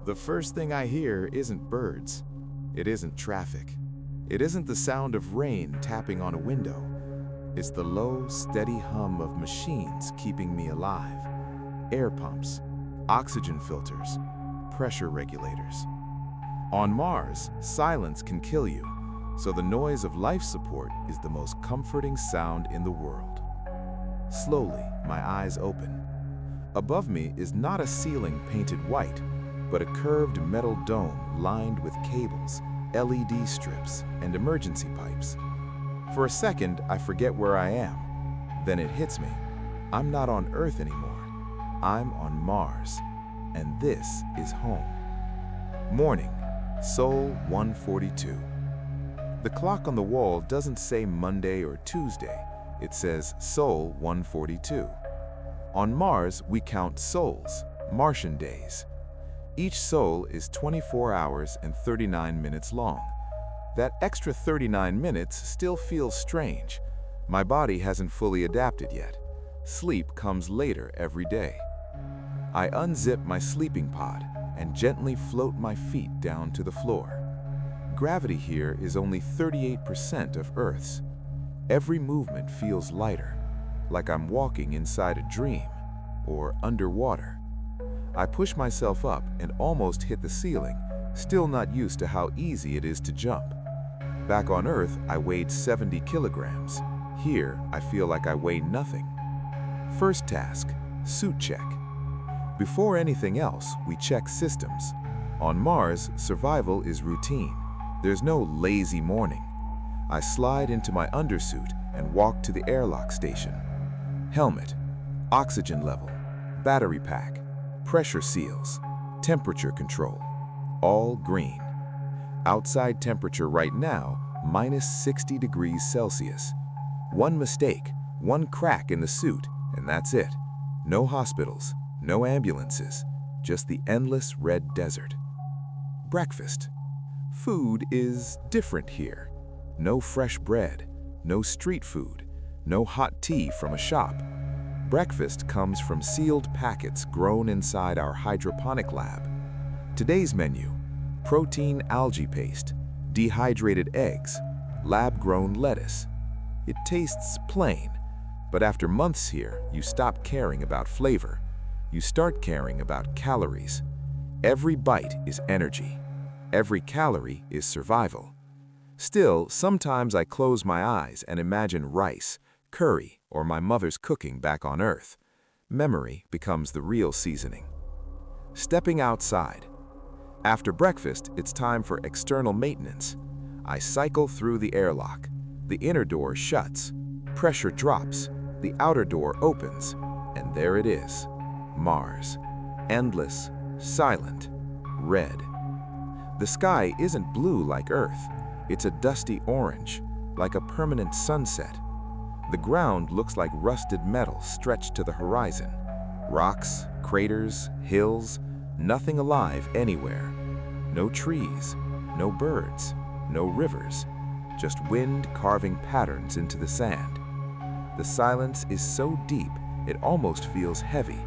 The first thing I hear isn't birds. It isn't traffic. It isn't the sound of rain tapping on a window. It's the low, steady hum of machines keeping me alive. Air pumps, oxygen filters, pressure regulators. On Mars, silence can kill you, so the noise of life support is the most comforting sound in the world. Slowly, my eyes open. Above me is not a ceiling painted white, but a curved metal dome lined with cables, LED strips, and emergency pipes. For a second, I forget where I am. Then it hits me. I'm not on Earth anymore. I'm on Mars, and this is home. Morning, Sol 142. The clock on the wall doesn't say Monday or Tuesday. It says Sol 142. On Mars, we count sols, Martian days. Each sol is 24 hours and 39 minutes long. That extra 39 minutes still feels strange. My body hasn't fully adapted yet. Sleep comes later every day. I unzip my sleeping pod and gently float my feet down to the floor. Gravity here is only 38% of Earth's. Every movement feels lighter, like I'm walking inside a dream or underwater. I push myself up and almost hit the ceiling, still not used to how easy it is to jump. Back on Earth, I weighed 70 kilograms. Here, I feel like I weigh nothing. First task, suit check. Before anything else, we check systems. On Mars, survival is routine. There's no lazy morning. I slide into my undersuit and walk to the airlock station. Helmet, oxygen level, battery pack, pressure seals, temperature control, all green. Outside temperature right now, minus 60 degrees Celsius. One mistake, one crack in the suit, and that's it. No hospitals, no ambulances, just the endless red desert. Breakfast. Food is different here. No fresh bread, no street food, no hot tea from a shop. Breakfast comes from sealed packets grown inside our hydroponic lab. Today's menu: protein algae paste, dehydrated eggs, lab-grown lettuce. It tastes plain, but after months here, you stop caring about flavor. You start caring about calories. Every bite is energy. Every calorie is survival. Still, sometimes I close my eyes and imagine rice, curry, or my mother's cooking back on Earth. Memory becomes the real seasoning. Stepping outside. After breakfast, it's time for external maintenance. I cycle through the airlock. The inner door shuts. Pressure drops. The outer door opens. And there it is. Mars. Endless, silent, red. The sky isn't blue like Earth. It's a dusty orange, like a permanent sunset. The ground looks like rusted metal stretched to the horizon. Rocks, craters, hills, nothing alive anywhere. No trees, no birds, no rivers, just wind carving patterns into the sand. The silence is so deep, it almost feels heavy.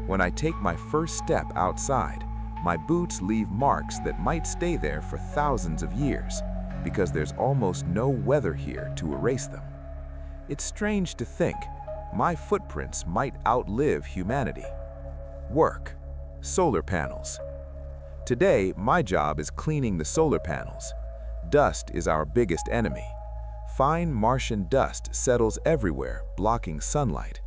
When I take my first step outside, my boots leave marks that might stay there for thousands of years, because there's almost no weather here to erase them. It's strange to think my footprints might outlive humanity. Work. Solar panels. Today, my job is cleaning the solar panels. Dust is our biggest enemy. Fine Martian dust settles everywhere, blocking sunlight.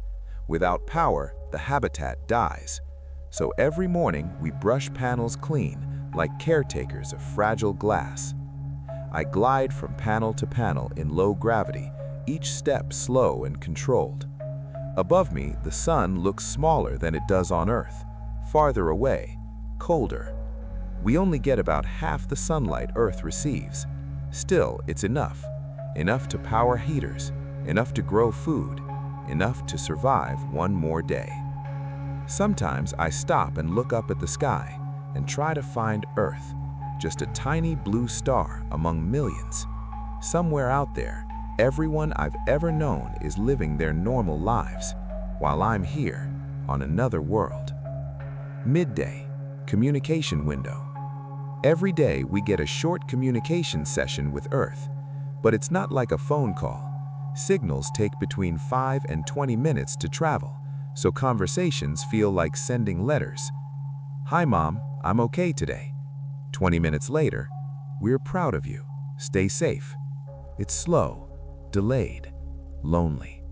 Without power, the habitat dies. So every morning, we brush panels clean, like caretakers of fragile glass. I glide from panel to panel in low gravity, each step slow and controlled. Above me, the sun looks smaller than it does on Earth, farther away, colder. We only get about half the sunlight Earth receives. Still, it's enough. Enough to power heaters, enough to grow food, enough to survive one more day. Sometimes I stop and look up at the sky and try to find Earth, just a tiny blue star among millions. Somewhere out there, everyone I've ever known is living their normal lives, while I'm here on another world. Midday. Communication window. Every day we get a short communication session with Earth, but it's not like a phone call. Signals take between 5 and 20 minutes to travel, so conversations feel like sending letters. "Hi Mom, I'm okay today." 20 minutes later, "We're proud of you. Stay safe." It's slow, delayed, lonely.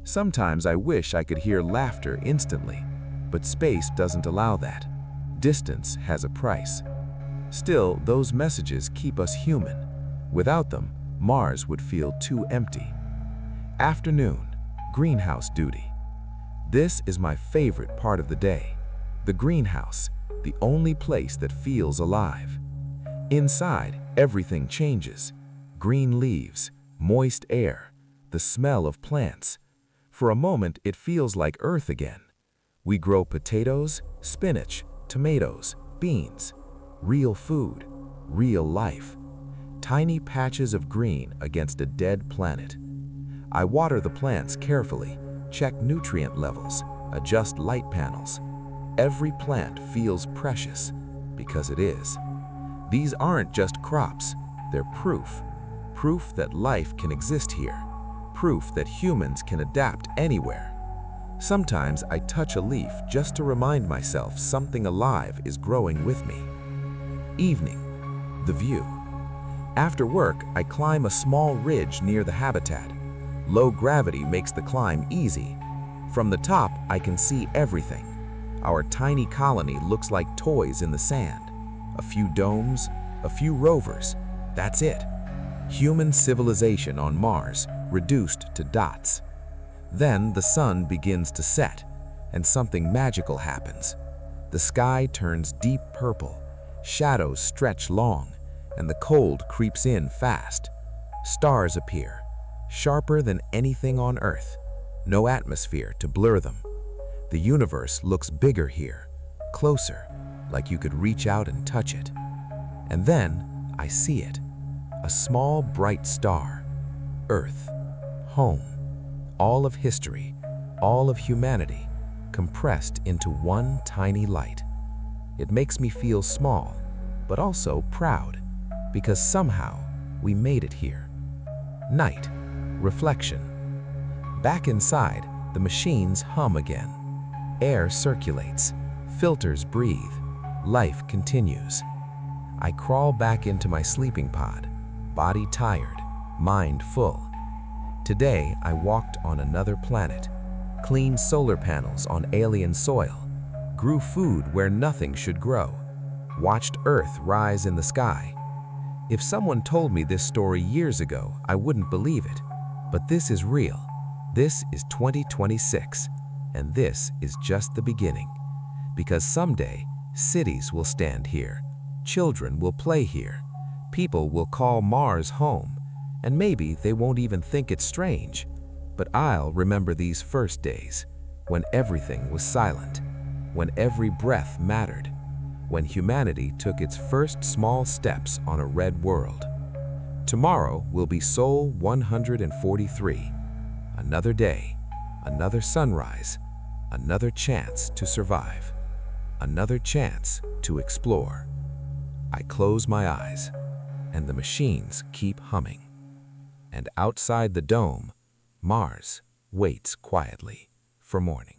Sometimes I wish I could hear laughter instantly, but space doesn't allow that. Distance has a price. Still, those messages keep us human. Without them, Mars would feel too empty. Afternoon, greenhouse duty. This is my favorite part of the day. The greenhouse, the only place that feels alive. Inside, everything changes. Green leaves, moist air, the smell of plants. For a moment, it feels like Earth again. We grow potatoes, spinach, tomatoes, beans. Real food, real life. Tiny patches of green against a dead planet. I water the plants carefully, check nutrient levels, adjust light panels. Every plant feels precious, because it is. These aren't just crops, they're proof. Proof that life can exist here. Proof that humans can adapt anywhere. Sometimes I touch a leaf just to remind myself something alive is growing with me. Evening, the view. After work, I climb a small ridge near the habitat. Low gravity makes the climb easy. From the top, I can see everything. Our tiny colony looks like toys in the sand. A few domes, a few rovers. That's it. Human civilization on Mars, reduced to dots. Then the sun begins to set, and something magical happens. The sky turns deep purple, shadows stretch long, and the cold creeps in fast. Stars appear, sharper than anything on Earth. No atmosphere to blur them. The universe looks bigger here, closer, like you could reach out and touch it. And then I see it. A small, bright star. Earth. Home. All of history, all of humanity, compressed into one tiny light. It makes me feel small, but also proud, because somehow we made it here. Night. Reflection. Back inside, the machines hum again. Air circulates. Filters breathe. Life continues. I crawl back into my sleeping pod, body tired, mind full. Today, I walked on another planet, cleaned solar panels on alien soil, grew food where nothing should grow, watched Earth rise in the sky. If someone told me this story years ago, I wouldn't believe it. But this is real. This is 2026, and this is just the beginning. Because someday, cities will stand here, children will play here, people will call Mars home, and maybe they won't even think it's strange. But I'll remember these first days, when everything was silent, when every breath mattered, when humanity took its first small steps on a red world. Tomorrow will be Sol 143. Another day, another sunrise, another chance to survive, another chance to explore. I close my eyes, and the machines keep humming. And outside the dome, Mars waits quietly for morning.